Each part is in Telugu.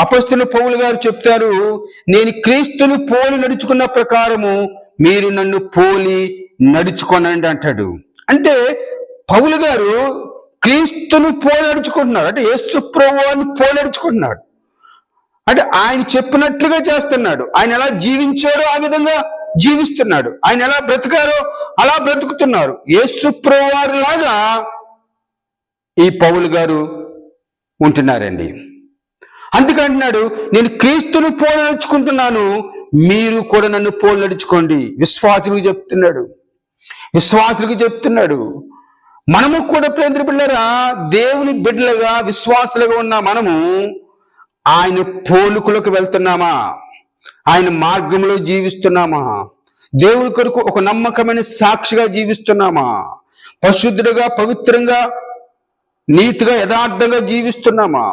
అపొస్తలుడు పౌలు గారు చెప్తారు, నేను క్రీస్తును పోలి నడుచుకున్న ప్రకారము మీరు నన్ను పోలి నడుచుకోనండి అంటాడు. అంటే పౌలు గారు క్రీస్తును పోలి నడుచుకుంటున్నాడు, అంటే యేసు ప్రభువుని పోలి నడుచుకుంటున్నాడు. అంటే ఆయన చెప్పినట్లుగా చేస్తున్నాడు. ఆయన ఎలా జీవించారో ఆ విధంగా జీవిస్తున్నాడు. ఆయన ఎలా బ్రతికారో అలా బ్రతుకుతున్నారు. యేసు ప్రభువారి లాగా ఈ పౌలు గారు ఉంటున్నారండి. అందుకంటున్నాడు, నేను క్రీస్తును పోలి నడుచుకుంటున్నాను, మీరు కూడా నన్ను పోలి నడుచుకోండి. విశ్వాసులకు చెప్తున్నాడు. మనము కూడా ప్రేమ బిడ్డలారా, దేవుని బిడ్డలుగా విశ్వాసులుగా ఉన్న మనము ఆయన పోలుకులకు వెళ్తున్నామా? ఆయన మార్గంలో జీవిస్తున్నామా? దేవుని కొరకు ఒక నమ్మకమైన సాక్షిగా జీవిస్తున్నామా? పరిశుద్ధుడుగా, పవిత్రంగా, నీతిగా, యథార్థంగా జీవిస్తున్నామా?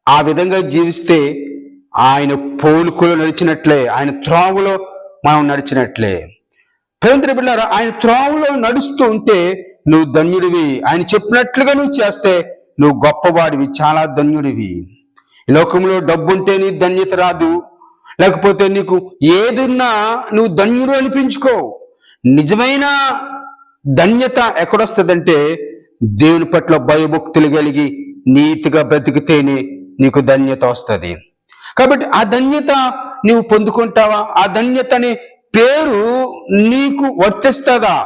ఆ విధంగా జీవిస్తే ఆయన పోలుకులో నడిచినట్లే, ఆయన త్రోవలో మనం నడిచినట్లే. ప్రేమ బిడ్డలారా, ఆయన త్రోవలో నడుస్తూ ఉంటే నువ్వు ధన్యుడివి. ఆయన చెప్పినట్లుగా నువ్వు చేస్తే నువ్వు గొప్పవాడివి, చాలా ధన్యుడివి. ఈ లోకంలో డబ్బుంటే నీ ధన్యత రాదు, లేకపోతే నీకు ఏదున్నా నువ్వు ధన్యుడు అనిపించుకో. నిజమైన ధన్యత ఎక్కడొస్తుందంటే దేవుని పట్ల భయభక్తులు కలిగి నీతిగా బ్రతికితేనే నీకు ధన్యత వస్తుంది. కాబట్టి ఆ ధన్యత నీవు పొందుకుంటావా? ఆ ధన్యత అనే పేరు నీకు వర్తిస్తుందా?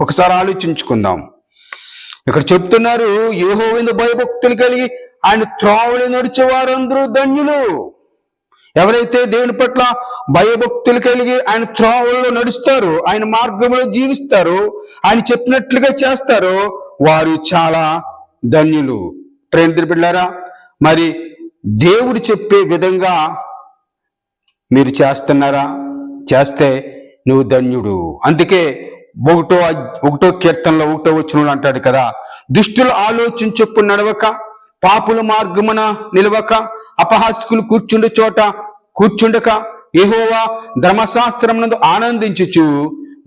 ఒకసారి ఆలోచించుకుందాం. ఇక్కడ చెప్తున్నారు, యెహోవాయందు భయభక్తులు కలిగి ఆయన త్రోవలో నడిచే వారందరూ ధన్యులు. ఎవరైతే దేవుని పట్ల భయభక్తులు కలిగి ఆయన త్రోవల్లో నడుస్తారో, ఆయన మార్గంలో జీవిస్తారో, ఆయన చెప్పినట్లుగా చేస్తారో వారు చాలా ధన్యులు. ప్రేమ బిడ్డలారా, మరి దేవుడు చెప్పే విధంగా మీరు చేస్తున్నారా? చేస్తే నువ్వు ధన్యుడు. అందుకే ఒకటో కీర్తనలో 1వ వచనంలో అంటాడు కదా, దుష్టుల ఆలోచన చొప్పు నడవక, పాపుల మార్గమున నిలవక, అపహాస్కులు కూర్చుండే చోట కూర్చుండక, యెహోవా ధర్మశాస్త్రమునందు ఆనందించుచు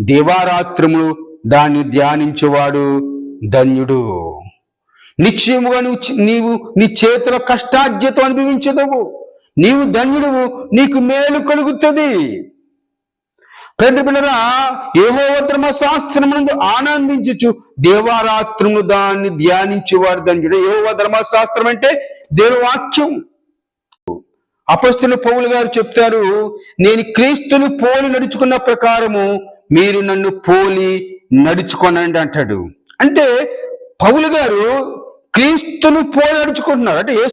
దివారాత్రములు దాన్ని ధ్యానించువాడు ధన్యుడు. నిశ్చయముగా నీవు నీ చేతిలో కష్టార్జితం అనుభవించదవు. నీవు ధన్యుడువు, నీకు మేలు కలుగుతుంది. ప్రేమ బిడ్డలారా, యెహోవా ధర్మశాస్త్రమునందు ఆనందించుచు దేవారాత్రములు దాన్ని ధ్యానించేవాడు ధన్యుడు. యెహోవా ధర్మశాస్త్రం అంటే దేవుని వాక్యం. అపొస్తలుడు పౌలు గారు చెప్తారు, నేను క్రీస్తును పోలి నడుచుకున్న ప్రకారము మీరు నన్ను పోలి నడుచుకోనండి అంటాడు. అంటే పౌలు గారు క్రీస్తును పోలి నడుచుకుంటున్నారు. అంటే